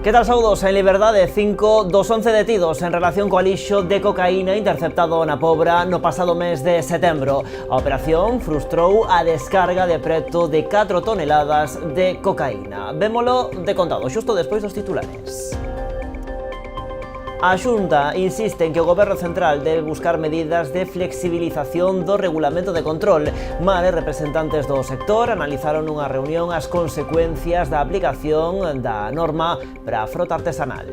Que tal, saudos? En liberdade, 5 dos 11 detidos en relación co alixo de cocaína interceptado na Pobra no pasado mes de setembro. A operación frustrou a descarga de preto de 4 toneladas de cocaína. Vémolo de contado, xusto despois dos titulares. A Xunta insiste en que o Goberno Central debe buscar medidas de flexibilización do regulamento de control. Males representantes do sector analizaron nunha reunión as consecuencias da aplicación da norma para a frota artesanal.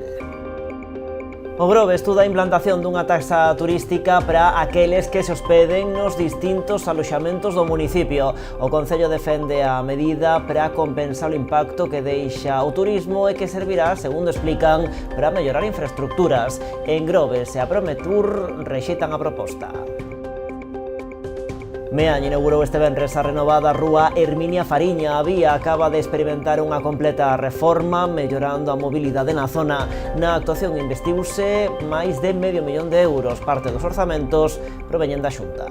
O Grove estuda a implantación dunha taxa turística para aqueles que se hospeden nos distintos aloxamentos do municipio. O Concello defende a medida para compensar o impacto que deixa o turismo e que servirá, segundo explican, para mellorar infraestructuras. En Grove e a Prometur rexeitan a proposta. Meaño inaugurou este venres a renovada rúa Herminia Fariña. A vía acaba de experimentar unha completa reforma, mellorando a mobilidade na zona. Na actuación investiuse máis de medio millón de euros. Parte dos orzamentos proveñen da Xunta.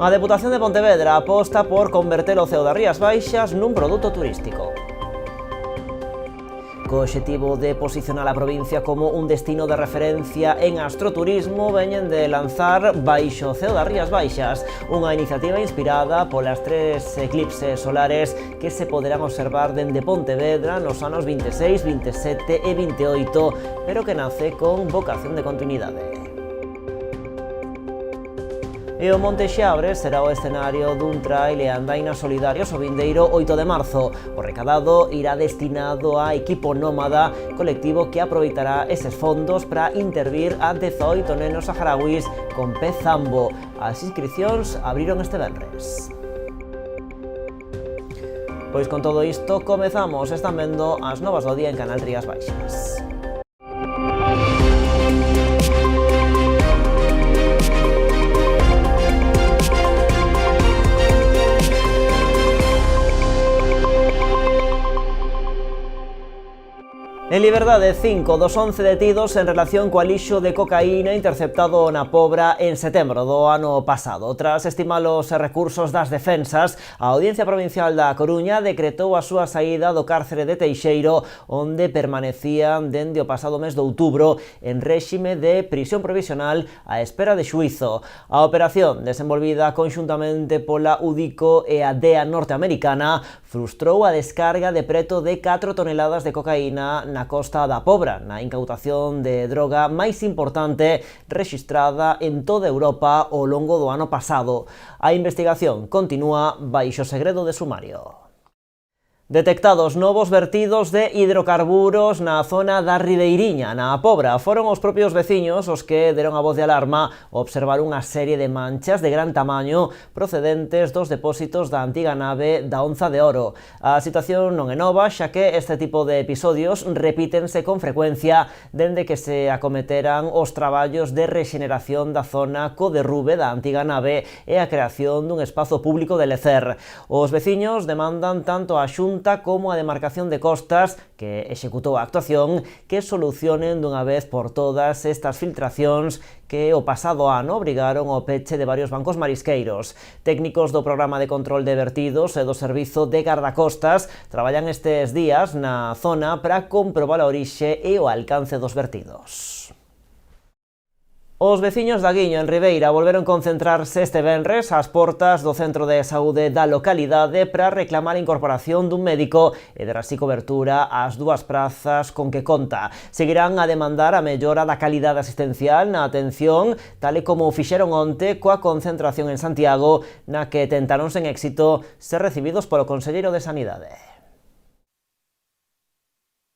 A Deputación de Pontevedra aposta por converter o Ceo das Rías Baixas nun produto turístico. Co obxectivo de posicionar a provincia como un destino de referencia en astroturismo, veñen de lanzar Baixo o Ceo das Rías Baixas, unha iniciativa inspirada polas 3 eclipses solares que se poderán observar dende Pontevedra nos anos 26, 27 e 28, pero que nace con vocación de continuidade. E o Monte Xabre será o escenario dun trail e andaina solidarios o vindeiro 8 de marzo. O recadado irá destinado a Equipo Nómada, colectivo que aproveitará eses fondos para intervir a 18 nenos saharauis con pez zambo. As inscricións abriron este venres. Pois con todo isto comezamos. Están vendo as novas do día en Canal Rías Baixas. En liberdade, 5 dos 11 detidos en relación co alixo de cocaína interceptado na Pobra en setembro do ano pasado. Tras estimar os recursos das defensas, a Audiencia Provincial da Coruña decretou a súa saída do cárcere de Teixeiro, onde permanecían dende o pasado mes de outubro en réxime de prisión provisional á espera de xuízo. A operación, desenvolvida conxuntamente pola UDICO e a DEA norteamericana, frustrou a descarga de preto de 4 toneladas de cocaína na costa da Pobra, na incautación de droga máis importante rexistrada en toda Europa ao longo do ano pasado. A investigación continúa baixo segredo de sumario. Detectados novos vertidos de hidrocarburos na zona da Ribeiriña, na Pobra. Foron os propios veciños os que deron a voz de alarma ao observar unha serie de manchas de gran tamaño procedentes dos depósitos da antiga nave da Onza de Oro. A situación non é nova, xa que este tipo de episodios repítense con frecuencia dende que se acometeran os traballos de rexeneración da zona co derrube da antiga nave e a creación dun espazo público de lecer. Os veciños demandan tanto a Xunta como a demarcación de costas que executou a actuación que solucionen dunha vez por todas estas filtracións que o pasado ano obrigaron ao peche de varios bancos marisqueiros. Técnicos do programa de control de vertidos e do servizo de gardacostas traballan estes días na zona para comprobar a orixe e o alcance dos vertidos. Os veciños da Guiño, en Ribeira, volveron concentrarse este venres ás portas do centro de saúde da localidade para reclamar a incorporación dun médico e dar así cobertura ás 2 prazas con que conta. Seguirán a demandar a mellora da calidade asistencial na atención, tal e como fixeron onte coa concentración en Santiago, na que tentaron sen éxito ser recibidos polo conselleiro de Sanidade.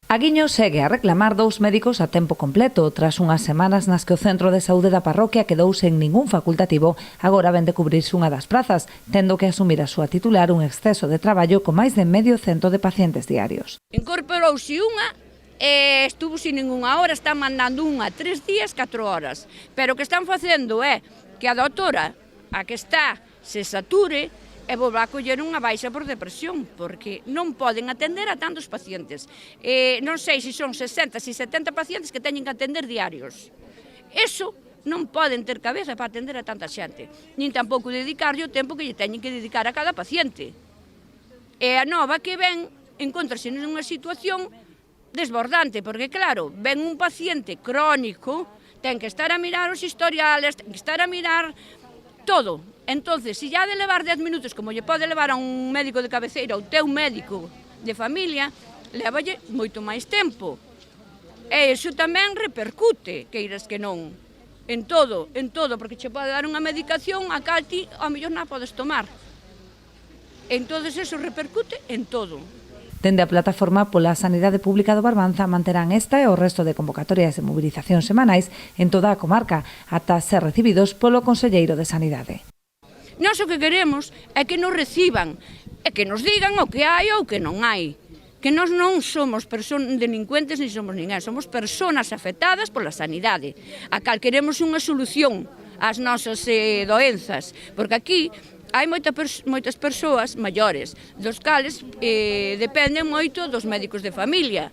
A Guiño segue a reclamar 2 médicos a tempo completo. Tras unhas semanas nas que o centro de saúde da parroquia quedou sen ningún facultativo, agora ven de cubrirse unha das prazas, tendo que asumir a súa titular un exceso de traballo con máis de medio cento de pacientes diarios. Incorporouse unha e estuvo sin ninguna hora, están mandando unha 3 días, 4 horas. Pero o que están facendo é que a doutora, a que está, se sature e volva a coller unha baixa por depresión, porque non poden atender a tantos pacientes. Non sei se son 60, se 70 pacientes que teñen que atender diarios. Eso non poden ter cabeza para atender a tanta xente, nin tampouco dedicarlle o tempo que lle teñen que dedicar a cada paciente. E a nova que ven encontrase nunha situación desbordante, porque claro, ven un paciente crónico, ten que estar a mirar os historiales, ten que estar a mirar todo. Entonces, se ya de levar 10 minutos, como lle pode levar a un médico de cabeceira ou teu médico de familia, levalle moito máis tempo. E iso tamén repercute, queiras que non, en todo, porque che pode dar unha medicación a cal ti ao mellor non podes tomar. Entonces, eso repercute en todo. Dende a plataforma pola Sanidade Pública do Barbanza manterán esta e o resto de convocatorias de mobilización semanais en toda a comarca, ata ser recibidos polo Conselleiro de Sanidade. Nós o que queremos é que nos reciban, e que nos digan o que hai ou o que non hai. Que nós non somos delincuentes ni somos ninguén, somos persoas afectadas pola sanidade, a cal queremos unha solución ás nosas doenzas, porque aquí hai moitas persoas maiores, dos cales dependen moito dos médicos de familia,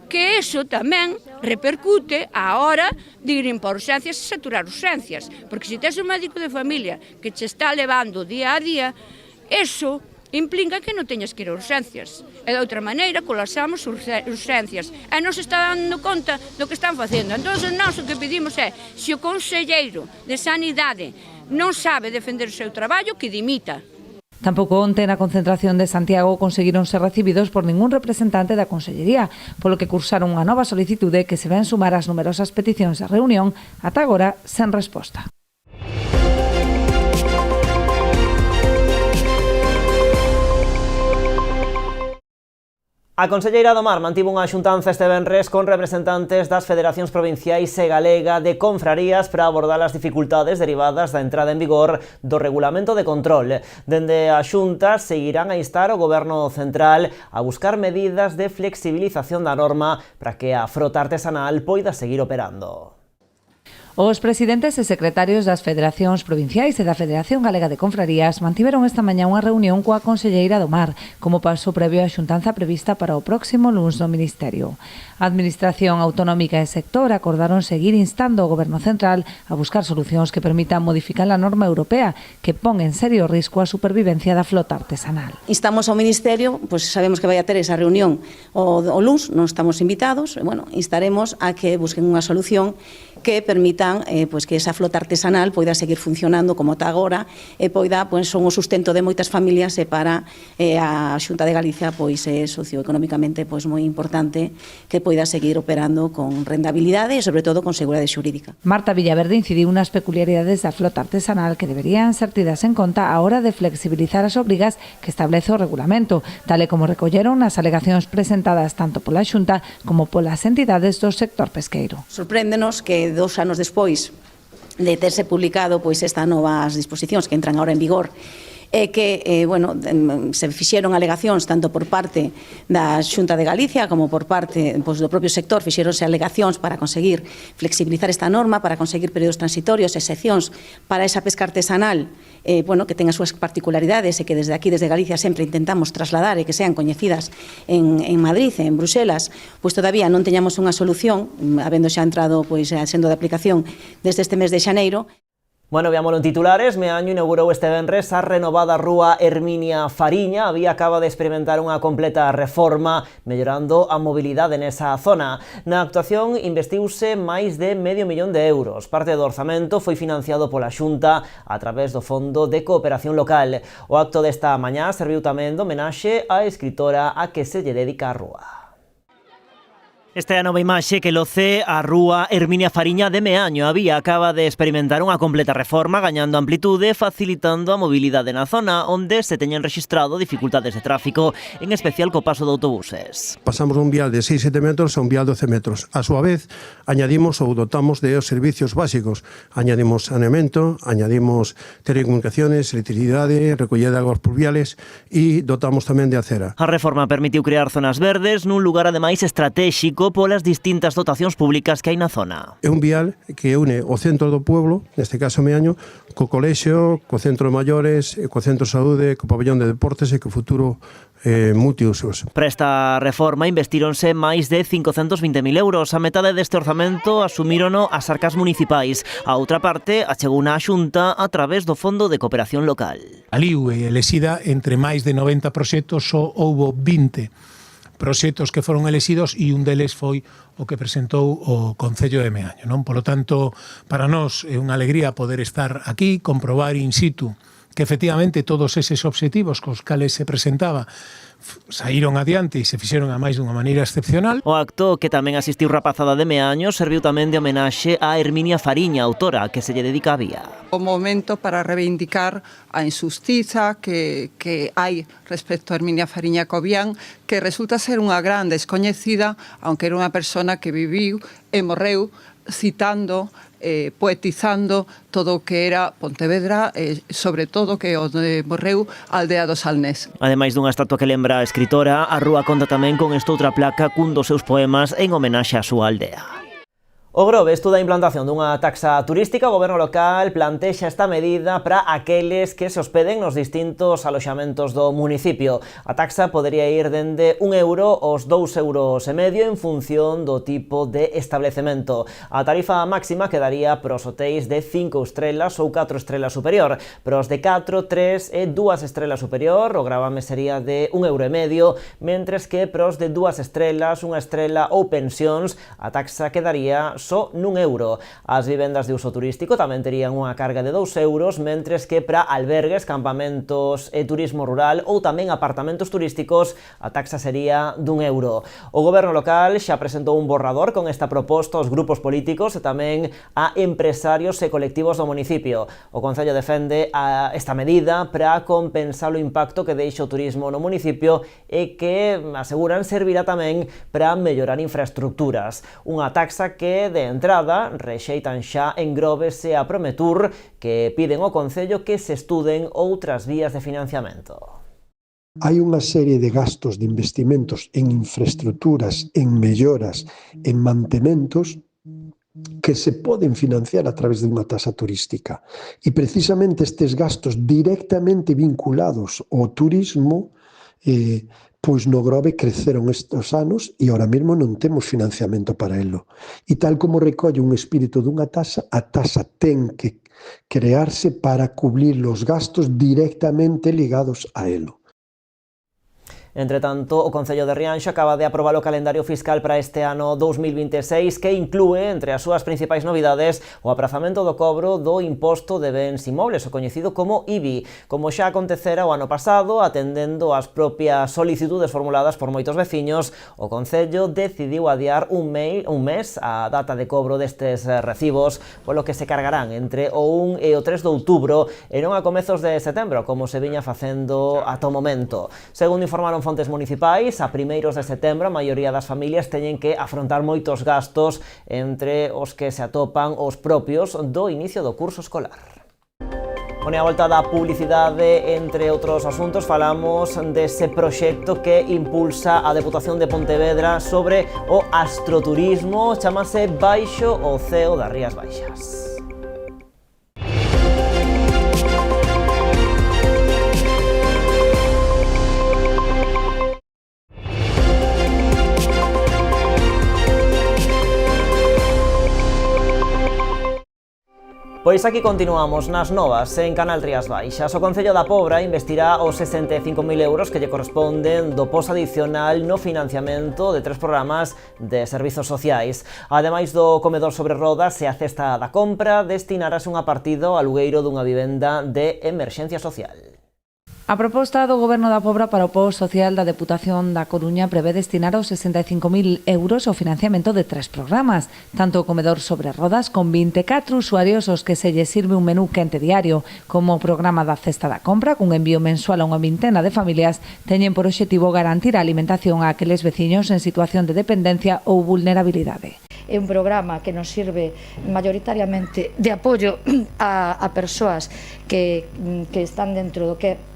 que eso tamén repercute á hora de ir para urxencias e saturar urxencias, porque se tes un médico de familia que che está levando día a día, eso implica que non teñas que ir a urxencias. E de outra maneira colapsamos urxencias. E non se está dando conta do que están facendo. Entón, nós o que pedimos é, se o Conselleiro de Sanidade non sabe defender o seu traballo, que dimita. Tampouco onte na concentración de Santiago conseguiron ser recibidos por ningún representante da Consellería, polo que cursaron unha nova solicitude que se ven sumar ás numerosas peticións á reunión, ata agora sen resposta. A Conselleira do Mar mantivo unha xuntanza este venres con representantes das federacións provinciais e galega de confrarías para abordar as dificultades derivadas da entrada en vigor do regulamento de control. Dende a Xunta seguirán a instar o Goberno central a buscar medidas de flexibilización da norma para que a frota artesanal poida seguir operando. Os presidentes e secretarios das federacións provinciais e da Federación Galega de Confrarías mantiveron esta mañá unha reunión coa Conselleira do Mar, como paso previo á xuntanza prevista para o próximo luns no Ministerio. A Administración Autonómica e sector acordaron seguir instando o Goberno central a buscar solucións que permitan modificar a norma europea que pon en serio risco a supervivencia da flota artesanal. Instamos ao Ministerio, pois sabemos que vai a ter esa reunión o luns, non estamos invitados, instaremos a que busquen unha solución que permitan que esa flota artesanal poida seguir funcionando como está agora e poida, son o sustento de moitas familias e para a Xunta de Galicia é socioeconómicamente moi importante que poida seguir operando con rentabilidade e sobre todo con seguridade xurídica. Marta Villaverde incidiu nas peculiaridades da flota artesanal que deberían ser tidas en conta a hora de flexibilizar as obrigas que establece o regulamento, tal e como recolleron nas alegacións presentadas tanto pola Xunta como polas entidades do sector pesqueiro. Sorpréndenos que 2 anos despois de terse publicado estas novas disposicións que entran agora en vigor que se fixeron alegacións tanto por parte da Xunta de Galicia como por parte do propio sector, fixeronse alegacións para conseguir flexibilizar esta norma, para conseguir períodos transitorios, excepcións para esa pesca artesanal que ten as súas particularidades e que desde aquí, desde Galicia, sempre intentamos trasladar e que sean coñecidas en Madrid, en Bruselas, todavía non teñamos unha solución, habendo xa entrado sendo de aplicación desde este mes de xaneiro. Bueno, veámoslo en titulares. Meaño inaugurou este venres a renovada rúa Herminia Fariña. A vía acaba de experimentar unha completa reforma, mellorando a mobilidade nesa zona. Na actuación investiuse máis de €500.000. Parte do orzamento foi financiado pola Xunta a través do Fondo de Cooperación Local. O acto desta mañá serviu tamén de homenaxe á escritora a que se lle dedica a rúa. Esta é a nova imaxe que loce a rúa Herminia Fariña de Meaño. A vía acaba de experimentar unha completa reforma, gañando amplitude, facilitando a mobilidade na zona onde se teñen rexistrado dificultades de tráfico, en especial co paso de autobuses. Pasamos dun vial de 6-7 metros a un vial de 12 metros. A súa vez, añadimos ou dotamos de os servicios básicos. Añadimos saneamento, añadimos telecomunicaciones, electricidade, recollida de aguas pluviales e dotamos tamén de acera. A reforma permitiu crear zonas verdes nun lugar ademais estratéxico polas distintas dotacións públicas que hai na zona. É un vial que une o centro do pueblo, neste caso Meaño, co colexio, co centro de maiores, co centro de saúde, co pabellón de deportes e co futuro multiusos. Para esta reforma investíronse máis de €520.000. A metade deste orzamento asumírono as arcas municipais. A outra parte achegou na Xunta a través do Fondo de Cooperación Local. Aliu e elexida entre máis de 90 proxectos só houbo 20 proxectos que foron elexidos e un deles foi o que presentou o Concello de Meaño, non? Polo tanto, para nós é unha alegría poder estar aquí, comprobar in situ que efectivamente todos eses obxectivos cos cales se presentaba saíron adiante e se fixeron a máis dunha maneira excepcional. O acto, que tamén asistiu rapazada de Meaño, serviu tamén de homenaxe a Herminia Fariña, autora, que se lle dedica a Vía. O momento para reivindicar a injustiza que hai respecto a Herminia Fariña Cobián, que resulta ser unha gran descoñecida, aunque era unha persona que viviu e morreu citando, poetizando todo o que era Pontevedra, sobre todo que onde morreu a aldea do Salnés. Ademais dunha estatua que lembra a escritora, a rúa conta tamén con esta outra placa cun dos seus poemas en homenaxe á súa aldea. O Grove estuda a implantación dunha taxa turística. O goberno local plantexa esta medida para aqueles que se hospeden nos distintos aloxamentos do municipio. A taxa podería ir dende 1 euro aos 2,5 euros en función do tipo de establecemento. A tarifa máxima quedaría para os hotéis de 5 estrelas ou 4 estrelas superior. Para os de 4, 3 e 2 estrelas superior, o gravame sería de 1,5 euro, mentres que para os de 2 estrelas, 1 estrela ou pensións, a taxa quedaría só nun euro. As vivendas de uso turístico tamén terían unha carga de 2 euros, mentres que para albergues, campamentos e turismo rural ou tamén apartamentos turísticos a taxa sería d'1 euro. O goberno local xa presentou un borrador con esta proposta aos grupos políticos e tamén a empresarios e colectivos do municipio. O Concello defende esta medida para compensar o impacto que deixa o turismo no municipio e que aseguran servirá tamén para mellorar infraestructuras. Unha taxa que de entrada rexeitan xa en Groves e a Prometur, que piden ao Concello que se estuden outras vías de financiamento. Hai unha serie de gastos de investimentos en infraestructuras, en melloras, en mantementos que se poden financiar a través de unha taxa turística. E precisamente estes gastos directamente vinculados ao turismo pois no Grove creceron estes anos e ahora mesmo non temos financiamento para elo. E tal como recolle un espírito dunha taxa, a taxa ten que crearse para cubrir os gastos directamente ligados a elo. Entre tanto, o Concello de Rianxo acaba de aprobar o calendario fiscal para este ano 2026, que inclúe, entre as súas principais novidades, o aprazamento do cobro do imposto de bens inmobles, o coñecido como IBI. Como xa acontecera o ano pasado, atendendo ás propias solicitudes formuladas por moitos veciños, o Concello decidiu adiar un mes a data de cobro destes recibos, polo que se cargarán entre o 1 e o 3 de outubro e non a comezos de setembro, como se viña facendo ata o momento. Segundo informaron fontes municipais, a primeiros de setembro a maioría das familias teñen que afrontar moitos gastos, entre os que se atopan os propios do inicio do curso escolar. Bueno, a volta da publicidade, entre outros asuntos, falamos dese proxecto que impulsa a Deputación de Pontevedra sobre o astroturismo, chamase Baixo o Ceo das Rías Baixas. Pois aquí continuamos nas novas en Canal Rías Baixas. O Concello da Pobra investirá os 65.000 euros que lle corresponden do pos adicional no financiamento de 3 programas de servizos sociais. Ademais do comedor sobre rodas e a cesta da compra, destinarase unha partida ao alugueiro dunha vivenda de emerxencia social. A proposta do Goberno da Pobra para o pos social da Deputación da Coruña prevé destinar os 65.000 euros ao financiamento de 3 programas, tanto o comedor sobre rodas con 24 usuarios aos que se lle sirve un menú quente diario, como o programa da cesta da compra, cun envío mensual a unha vintena de familias, teñen por obxectivo garantir a alimentación a aqueles veciños en situación de dependencia ou vulnerabilidade. É un programa que nos sirve maioritariamente de apoio a persoas que están dentro do que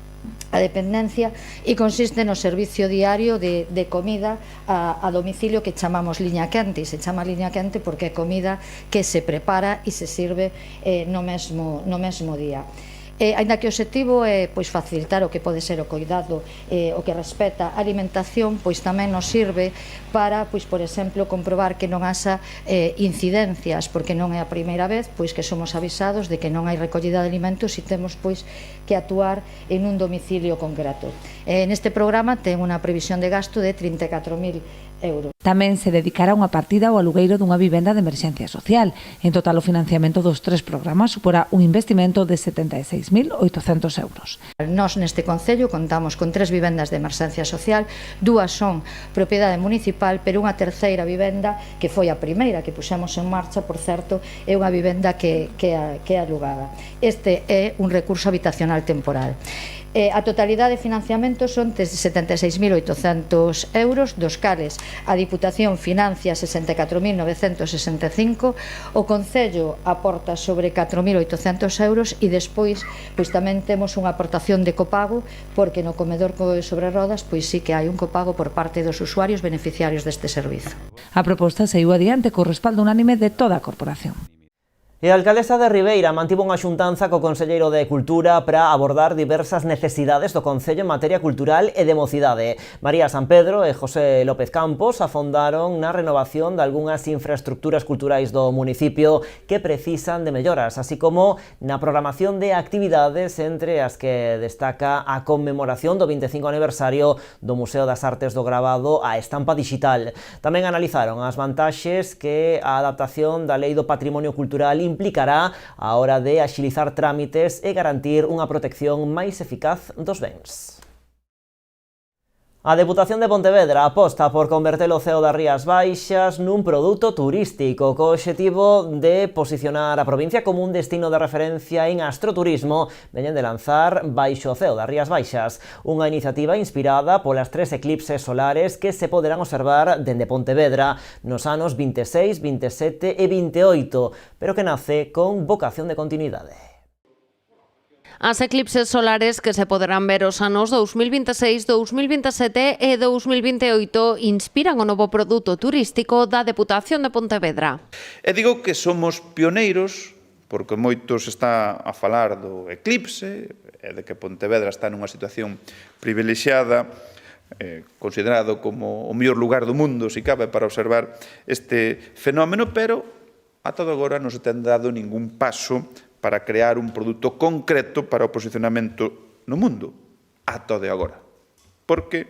a dependencia e consiste no servicio diario de comida a domicilio que chamamos liña quente, e se chama liña quente porque é comida que se prepara e se sirve no mesmo día. Aínda que o obxectivo é pois, facilitar o que pode ser o cuidado, o que respecta a alimentación, pois tamén nos sirve para, pois, por exemplo, comprobar que non haxa incidencias, porque non é a primeira vez pois que somos avisados de que non hai recollida de alimentos e temos pois que actuar en un domicilio concreto. Neste programa ten unha previsión de gasto de 34.000 euros. Tamén se dedicará unha partida ao alugueiro dunha vivenda de emerxencia social. En total, o financiamento dos 3 programas suporá un investimento de 76.800 euros. Nós neste concello contamos con 3 vivendas de emerxencia social, 2 son propiedade municipal, pero unha terceira vivenda, que foi a primeira que puxemos en marcha, por certo, é unha vivenda que é alugada. Este é un recurso habitacional temporal. A totalidade de financiamento son de 76.800 euros, dos cales a Diputación financia 64.965, o Concello aporta sobre 4.800 euros e despois pois tamén temos unha aportación de copago, porque no comedor sobre rodas pois sí que hai un copago por parte dos usuarios beneficiarios deste servizo. A proposta saiu adiante co respaldo unánime de toda a corporación. E a alcaldesa de Ribeira mantivo unha xuntanza co Conselleiro de Cultura para abordar diversas necesidades do Concello en materia cultural e de mocidade. María San Pedro e José López Campos afondaron na renovación de algunhas infraestructuras culturais do municipio que precisan de melloras, así como na programación de actividades, entre as que destaca a conmemoración do 25 aniversario do Museo das Artes do Gravado a estampa digital. Tamén analizaron as vantaxes que a adaptación da Lei do Patrimonio Cultural implicará a hora de axilizar trámites e garantir unha protección máis eficaz dos bens. A Deputación de Pontevedra aposta por converter o Ceo das Rías Baixas nun produto turístico co obxectivo de posicionar a provincia como un destino de referencia en astroturismo. Veñen de lanzar Baixo o Ceo das Rías Baixas, unha iniciativa inspirada polas 3 eclipses solares que se poderán observar dende Pontevedra nos anos 26, 27 e 28, pero que nace con vocación de continuidade. As eclipses solares que se poderán ver os anos 2026, 2027 e 2028 inspiran o novo produto turístico da Deputación de Pontevedra. E digo que somos pioneiros porque moitos está a falar do eclipse e de que Pontevedra está nunha situación privilexiada, considerado como o mellor lugar do mundo, se cabe, para observar este fenómeno, pero a todo agora non se ten dado ningún paso para crear un produto concreto para o posicionamento no mundo, ata de agora. Porque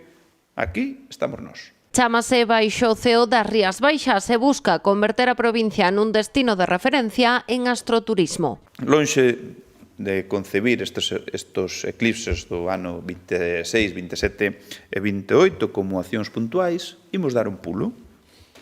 aquí estamos nós. Chámase Baixo o Ceo das Rías Baixas e busca converter a provincia nun destino de referencia en astroturismo. Lonxe de concebir estos eclipses do ano 26, 27 e 28 como accións puntuais, imos dar un pulo.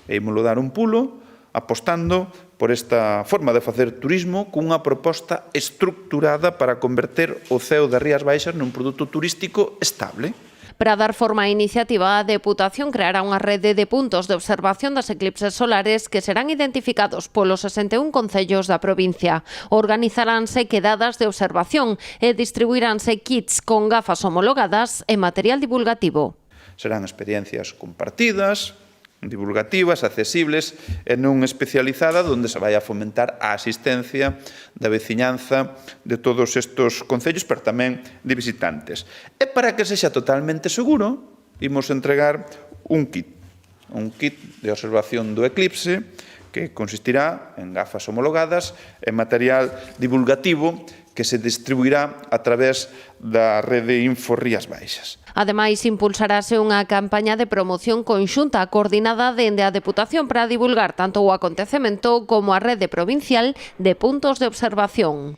E imoslo dar un pulo apostando por esta forma de facer turismo cunha proposta estructurada para converter o Ceo das Rías Baixas nun produto turístico estable. Para dar forma á iniciativa, a Deputación creará unha rede de puntos de observación das eclipses solares que serán identificados polos 61 concellos da provincia. Organizaránse quedadas de observación e distribuiránse kits con gafas homologadas e material divulgativo. Serán experiencias compartidas, divulgativas, accesibles e non especializada, onde se vai a fomentar a asistencia da veciñanza de todos estes concellos, pero tamén de visitantes. E para que sexa totalmente seguro, imos entregar un kit de observación do eclipse, que consistirá en gafas homologadas e material divulgativo que se distribuirá a través da rede Info Rías Baixas. Ademais, impulsarase unha campaña de promoción conxunta coordinada dende a Deputación para divulgar tanto o acontecemento como a rede provincial de puntos de observación.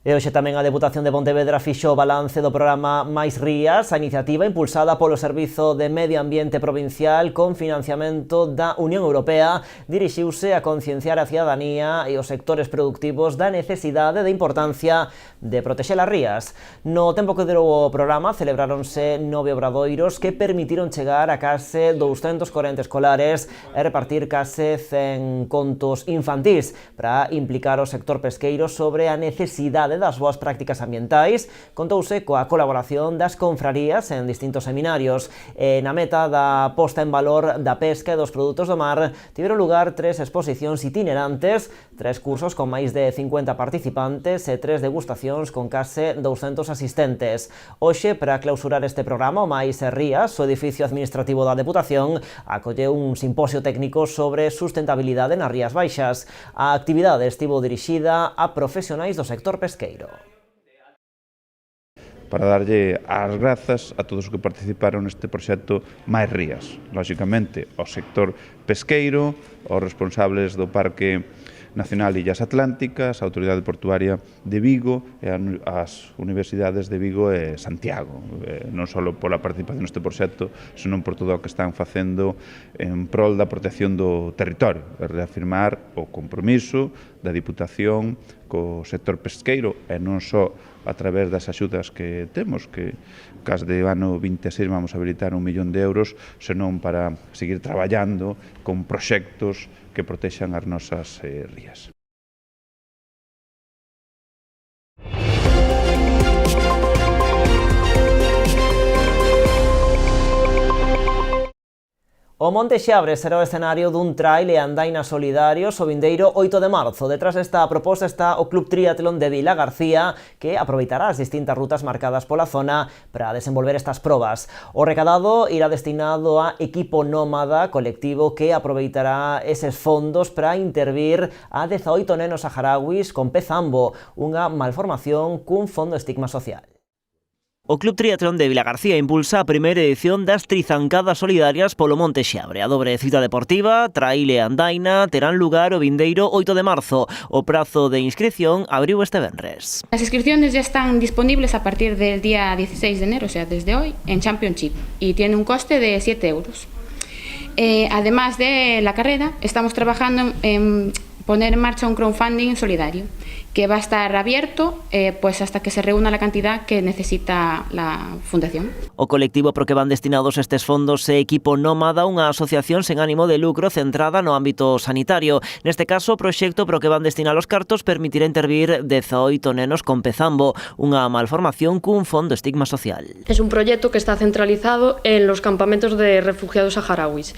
E hoxe tamén a Deputación de Pontevedra fixo o balance do programa Máis Rías, a iniciativa impulsada polo Servizo de Medio Ambiente Provincial con financiamento da Unión Europea, dirixiuse a concienciar a cidadanía e os sectores productivos da necesidade de importancia de protexer as rías. No tempo que durou o programa celebráronse 9 obradoiros que permitiron chegar a case 240 escolares e repartir case 100 contos infantís para implicar o sector pesqueiro sobre a necesidade actualidade das boas prácticas ambientais, contouse coa colaboración das confrarías en distintos seminarios. Na meta da posta en valor da pesca e dos produtos do mar tiveron lugar 3 exposicións itinerantes, 3 cursos con máis de 50 participantes e 3 degustacións con case 200 asistentes. Hoxe, para clausurar este programa, o máis Rías, o edificio administrativo da Deputación, acolleu un simposio técnico sobre sustentabilidade nas Rías Baixas. A actividade estivo dirixida a profesionais do sector pesqueiro. Para darlle as grazas a todos os que participaron neste proxecto Máis Rías. Lóxicamente, ao sector pesqueiro, aos responsables do Parque Nacional Illas Atlánticas, a Autoridade Portuaria de Vigo e as Universidades de Vigo e Santiago, non só pola participación neste proxecto, senón por todo o que están facendo en prol da protección do territorio, e reafirmar o compromiso da Diputación co sector pesqueiro e non só a través das axudas que temos, que cas de ano 26 vamos a habilitar 1 millón de euros, senón para seguir traballando con proxectos que protexan as nosas rías. O Monte Xabre será o escenario dun trail e andaina solidarios o vindeiro 8 de marzo. Detrás desta proposta está o Club Triatlón de Vilagarcía, que aproveitará as distintas rutas marcadas pola zona para desenvolver estas probas. O recadado irá destinado a Equipo Nómada, colectivo que aproveitará eses fondos para intervir a 18 nenos saharauis con pezambo, unha malformación cun fondo estigma social. O Club Triatlón de Vilagarcía impulsa a primeira edición das Trizancadas Solidarias polo Monte Xabre. A dobre cita deportiva, trail e andaina terán lugar o vindeiro 8 de marzo. O prazo de inscripción abriu este venres. Las inscripciones ya están disponibles a partir del día 16 de enero, o sea, desde hoy, en Championship, y tiene un coste de 7 euros. Además de la carrera, estamos trabajando en poner en marcha un crowdfunding solidario que va a estar abierto pues hasta que se reúna la cantidad que necesita la Fundación. O colectivo pro que van destinados estes fondos é Equipo Nómada, unha asociación sen ánimo de lucro centrada no ámbito sanitario. Neste caso, o proxecto pro que van destinar os cartos permitirá intervir 18 nenos con pezambo, unha malformación cun fondo estigma social. Es un proyecto que está centralizado en los campamentos de refugiados saharauis.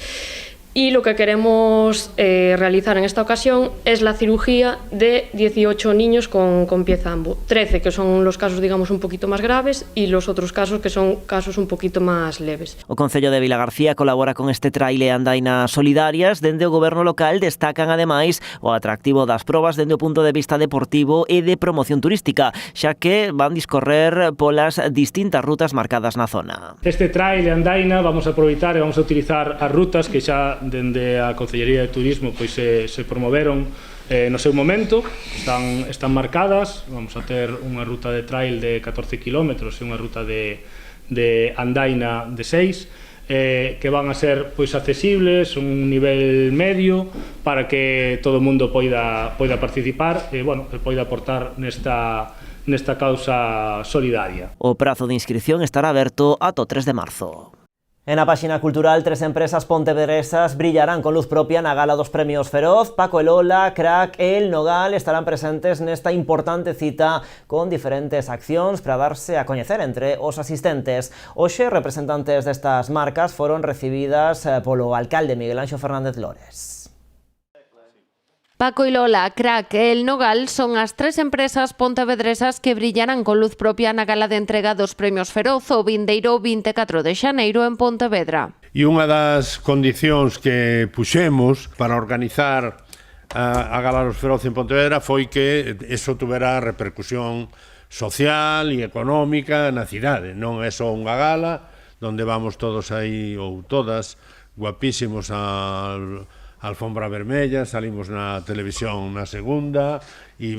Y lo que queremos realizar en esta ocasión es la cirugía de 18 niños con pezambo. 13 que son los casos, digamos, un poquito más graves y los otros casos que son casos un poquito más leves. O Concello de Vilagarcía colabora con este trail e andaina solidarias. Dende o goberno local destacan ademais o atractivo das probas dende o punto de vista deportivo e de promoción turística, xa que van discorrer polas distintas rutas marcadas na zona. Este trail e andaina vamos a aproveitar e vamos a utilizar as rutas que xa dende a Concellería de Turismo pois se promoveron no seu momento, están marcadas. Vamos a ter unha ruta de trail de 14 km e unha ruta de andaina de 6 que van a ser pois accesibles, un nivel medio para que todo o mundo poida participar e poida aportar nesta causa solidaria. O prazo de inscripción estará aberto ata o 3 de marzo. En a páxina cultural, 3 empresas pontevedresas brillarán con luz propia na gala dos premios Feroz. Paco e Lola, Crack e El Nogal estarán presentes nesta importante cita con diferentes accións para darse a coñecer entre os asistentes. Hoxe, representantes destas marcas foron recibidas polo alcalde Miguel Anxo Fernández Lores. Paco y Lola, Crack e El Nogal son as 3 empresas pontevedresas que brillarán con luz propia na gala de entrega dos premios Feroz o vindeiro 24 de xaneiro en Pontevedra. E unha das condicións que puxemos para organizar a gala dos Feroz en Pontevedra foi que eso tuvera repercusión social e económica na cidade. Non é só unha gala donde vamos todos aí, ou todas, guapísimos al alfombra vermella, salimos na televisión na segunda e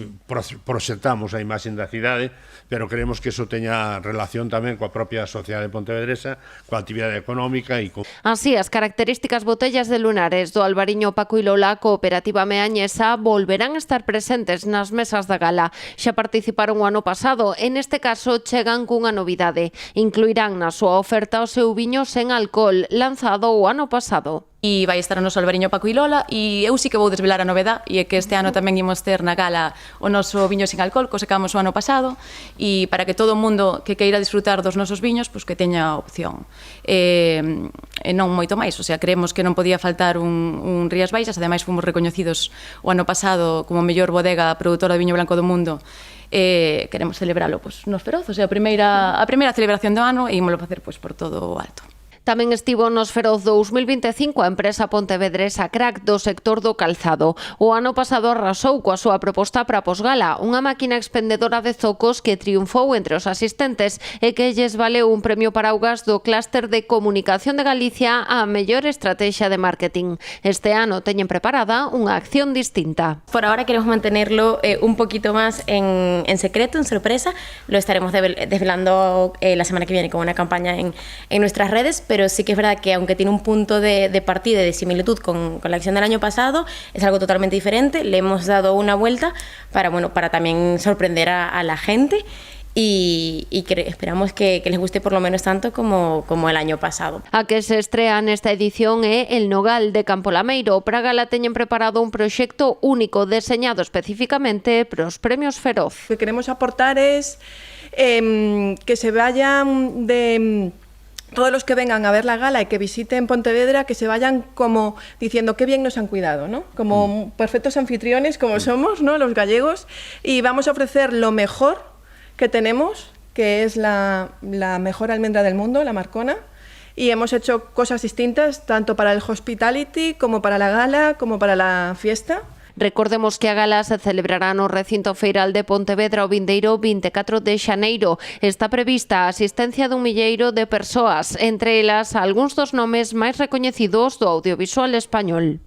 proxectamos a imaxe da cidade, pero queremos que iso teña relación tamén coa propia sociedade pontevedresa, coa actividade económica e con... Así, as características botellas de lunares do Albariño Paco y Lola Cooperativa Meañesa volverán a estar presentes nas mesas da gala. Xa participaron o ano pasado, en este caso chegan cunha novidade. Incluirán na súa oferta o seu viño sen alcohol, lanzado o ano pasado. e vai estar o noso albariño Paco e Lola, e eu sí que vou desvelar a novedade, e é que este ano tamén imos ter na gala o noso viño sin alcohol, que sacamos o ano pasado, e para que todo o mundo que queira disfrutar dos nosos viños, pois que teña opción. E non moito máis, o sea, creemos que non podía faltar un Rías Baixas, ademais fomos recoñecidos o ano pasado como mellor bodega produtora de viño blanco do mundo, queremos celebralo pois, nos Feroz, o sea, a primeira celebración do ano, e ímolo facer pois, por todo o alto. Tamén estivo nos Feroz 2025 a empresa pontevedresa Crack do sector do calzado. O ano pasado arrasou coa súa proposta para Posgala, unha máquina expendedora de zocos que triunfou entre os asistentes e que lles valeu un premio Paraugas do Clúster de Comunicación de Galicia a mellor estrategia de marketing. Este ano teñen preparada unha acción distinta. Por ahora queremos mantenerlo un poquito más en secreto, en sorpresa. Lo estaremos desvelando la semana que viene con una campaña en nuestras redes, pero sí que es verdad que aunque tiene un punto de partida y de similitud con la acción del año pasado, es algo totalmente diferente. Le hemos dado una vuelta para también sorprender a la gente y esperamos que les guste por lo menos tanto como el año pasado. A que se estrea nesta edición é El Nogal de Campo Lameiro. Para a gala teñen preparado un proxecto único deseñado especificamente para os premios Feroz. Lo que queremos aportar es que se vayan de... Todos los que vengan a ver la gala y que visiten Pontevedra, que se vayan como diciendo qué bien nos han cuidado, ¿no? Como perfectos anfitriones como somos, ¿no? Los gallegos, y vamos a ofrecer lo mejor que tenemos, que es la mejor almendra del mundo, la Marcona, y hemos hecho cosas distintas tanto para el hospitality como para la gala, como para la fiesta. Recordemos que a gala se celebrará no recinto feiral de Pontevedra o vindeiro 24 de xaneiro. Está prevista a asistencia dun milleiro de persoas, entre elas algúns dos nomes máis recoñecidos do audiovisual español.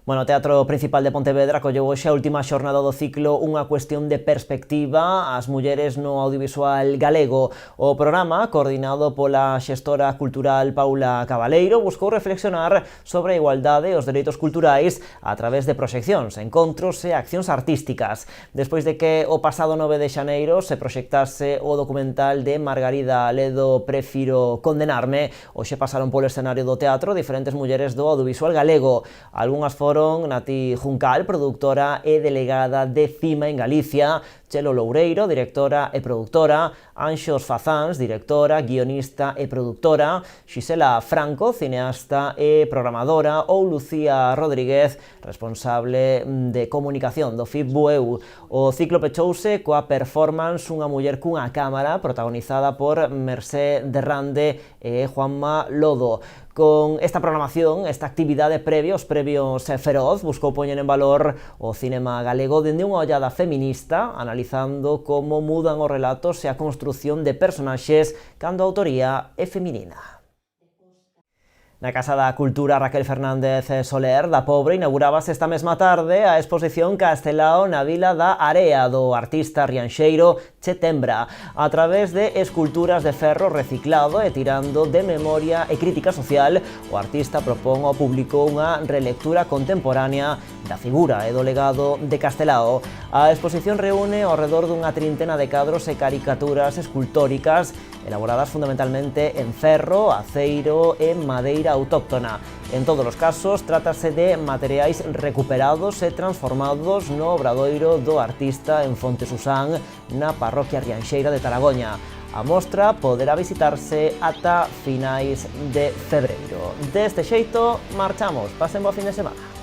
Bueno, o Teatro Principal de Pontevedra colleu hoxe a última xornada do ciclo Unha cuestión de perspectiva ás mulleres no audiovisual galego. O programa, coordinado pola xestora cultural Paula Cabaleiro, buscou reflexionar sobre a igualdade e os dereitos culturais a través de proxeccións, encontros e accións artísticas. Despois de que o pasado 9 de xaneiro se proxectase o documental de Margarida Ledo Prefiro condenarme, hoxe pasaron polo escenario do teatro diferentes mulleres do audiovisual galego. Algunhas foron Nati Juncal, productora e delegada de CIMA en Galicia, Chelo Loureiro, directora e productora, Anxos Fazáns, directora, guionista e productora, Xisela Franco, cineasta e programadora, ou Lucía Rodríguez, responsable de comunicación do FIP Bueu. O ciclo pechouse coa performance Unha muller cunha cámara, protagonizada por Mercé Derrande e Juanma Lodo. Con esta programación, esta actividade previa aos premios Feroz, buscou poñer en valor o cinema galego dende unha ollada feminista, analizando como mudan os relatos e a construción de personaxes cando a autoría é feminina. Na Casa da Cultura Raquel Fernández Soler da Pobre inaugurábase esta mesma tarde a exposición Castelao na Vila da Area do artista rianxeiro Che Tembra, a través de esculturas de ferro reciclado e tirando de memoria e crítica social. O artista propón ao público unha relectura contemporánea da figura e do legado de Castelao. A exposición reúne ao redor dunha trintena de cadros e caricaturas escultóricas elaboradas fundamentalmente en ferro, aceiro e madeira autóctona. En todos os casos, trátase de materiais recuperados e transformados no obradoiro do artista en Fonte Susán, na parroquia rianxeira de Taragoña. A mostra poderá visitarse ata finais de febreiro. Deste xeito, marchamos. Pasen bo fin de semana.